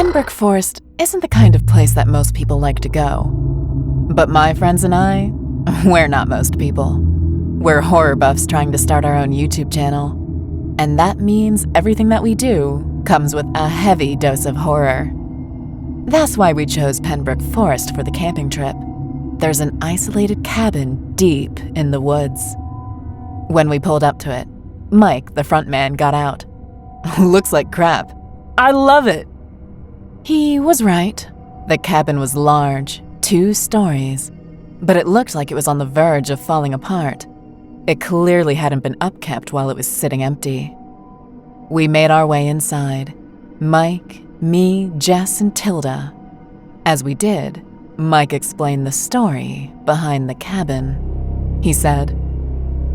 Penbrook Forest isn't the kind of place that most people like to go. But my friends and I, we're not most people. We're horror buffs trying to start our own YouTube channel. And that means everything that we do comes with a heavy dose of horror. That's why we chose Penbrook Forest for the camping trip. There's an isolated cabin deep in the woods. When we pulled up to it, Mike, the front man, got out. Looks like crap. I love it. He was right. The cabin was large, 2 stories, but it looked like it was on the verge of falling apart. It clearly hadn't been upkept while it was sitting empty. We made our way inside. Mike, me, Jess, and Tilda. As we did, Mike explained the story behind the cabin. He said,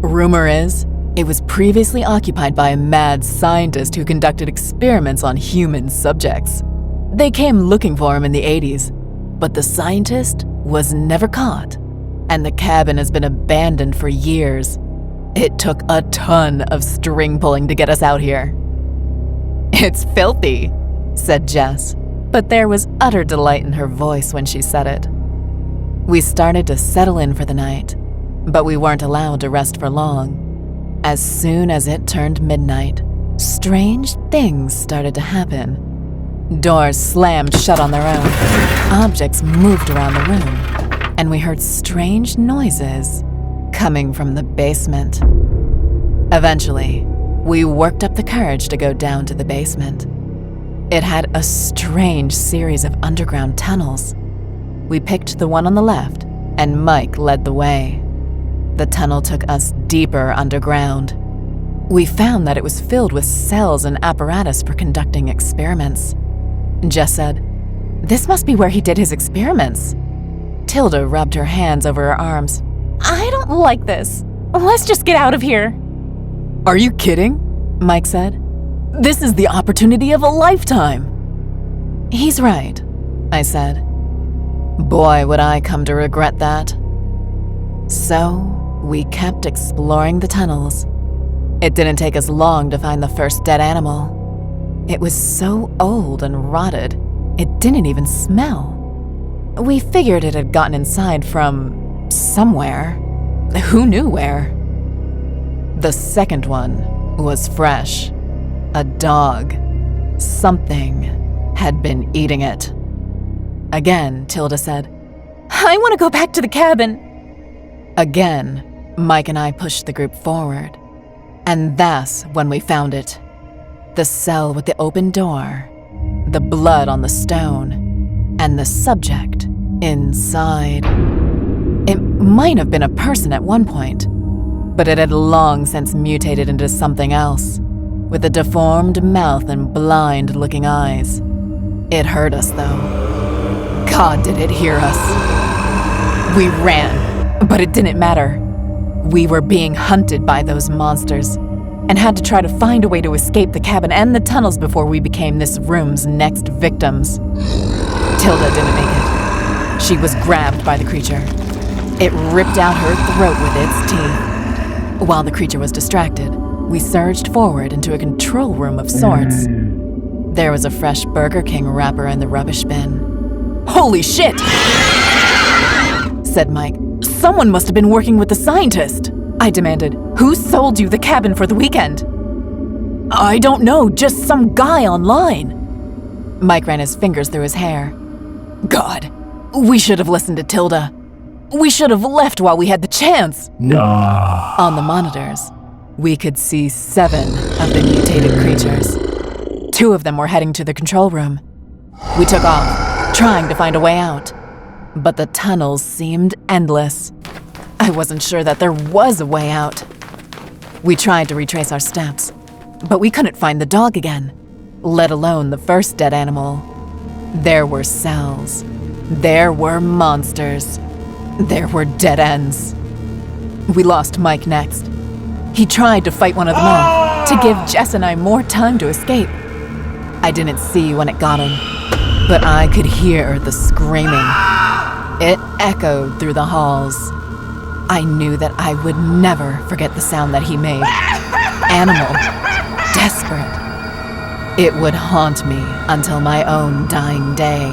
"Rumor is, it was previously occupied by a mad scientist who conducted experiments on human subjects. They came looking for him in the 80s, but the scientist was never caught, and the cabin has been abandoned for years. It took a ton of string pulling to get us out here." "It's filthy," said Jess, but there was utter delight in her voice when she said it. We started to settle in for the night, but we weren't allowed to rest for long. As soon as it turned midnight, strange things started to happen. Doors slammed shut on their own, objects moved around the room, and we heard strange noises coming from the basement. Eventually, we worked up the courage to go down to the basement. It had a strange series of underground tunnels. We picked the one on the left, and Mike led the way. The tunnel took us deeper underground. We found that it was filled with cells and apparatus for conducting experiments. Jess said, "This must be where he did his experiments." Tilda rubbed her hands over her arms. "I don't like this. Let's just get out of here." "Are you kidding?" Mike said. "This is the opportunity of a lifetime." "He's right," I said. Boy, would I come to regret that. So, we kept exploring the tunnels. It didn't take us long to find the first dead animal. It was so old and rotted, it didn't even smell. We figured it had gotten inside from somewhere. Who knew where? The second one was fresh. A dog. Something had been eating it. Again, Tilda said, "I want to go back to the cabin." Again, Mike and I pushed the group forward. And that's when we found it. The cell with the open door, the blood on the stone, and the subject inside. It might have been a person at one point, but it had long since mutated into something else, with a deformed mouth and blind-looking eyes. It heard us, though. God, did it hear us. We ran, but it didn't matter. We were being hunted by those monsters, and had to try to find a way to escape the cabin and the tunnels before we became this room's next victims. Tilda didn't make it. She was grabbed by the creature. It ripped out her throat with its teeth. While the creature was distracted, we surged forward into a control room of sorts. There was a fresh Burger King wrapper in the rubbish bin. "Holy shit!" said Mike. "Someone must have been working with the scientist." I demanded, "Who sold you the cabin for the weekend?" "I don't know, just some guy online." Mike ran his fingers through his hair. God, we should have listened to Tilda. We should have left while we had the chance. No. On the monitors, we could see 7 of the mutated creatures. 2 of them were heading to the control room. We took off, trying to find a way out, but the tunnels seemed endless. I wasn't sure that there was a way out. We tried to retrace our steps, but we couldn't find the dog again, let alone the first dead animal. There were cells. There were monsters. There were dead ends. We lost Mike next. He tried to fight one of them off, to give Jess and I more time to escape. I didn't see when it got him, but I could hear the screaming. It echoed through the halls. I knew that I would never forget the sound that he made. Animal. Desperate. It would haunt me until my own dying day.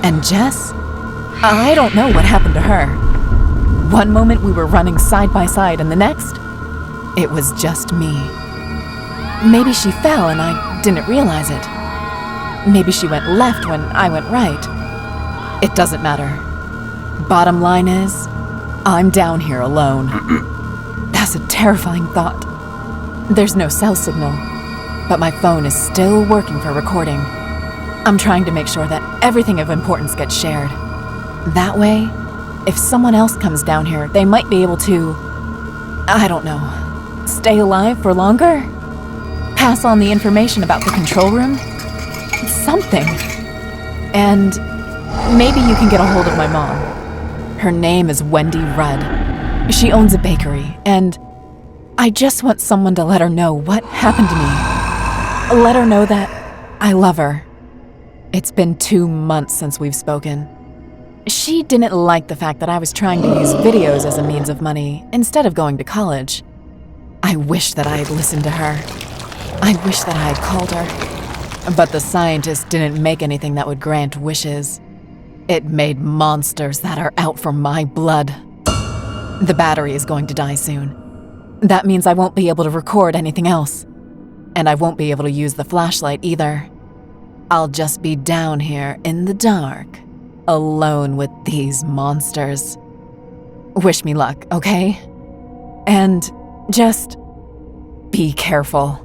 And Jess? I don't know what happened to her. One moment we were running side by side, and the next, it was just me. Maybe she fell and I didn't realize it. Maybe she went left when I went right. It doesn't matter. Bottom line is, I'm down here alone. That's a terrifying thought. There's no cell signal, but my phone is still working for recording. I'm trying to make sure that everything of importance gets shared. That way, if someone else comes down here, they might be able to, I don't know, stay alive for longer? Pass on the information about the control room? Something. And maybe you can get a hold of my mom. Her name is Wendy Rudd. She owns a bakery, and I just want someone to let her know what happened to me. Let her know that I love her. It's been 2 months since we've spoken. She didn't like the fact that I was trying to use videos as a means of money instead of going to college. I wish that I had listened to her. I wish that I had called her. But the scientist didn't make anything that would grant wishes. It made monsters that are out for my blood. The battery is going to die soon. That means I won't be able to record anything else. And I won't be able to use the flashlight either. I'll just be down here in the dark, alone with these monsters. Wish me luck, okay? And just be careful.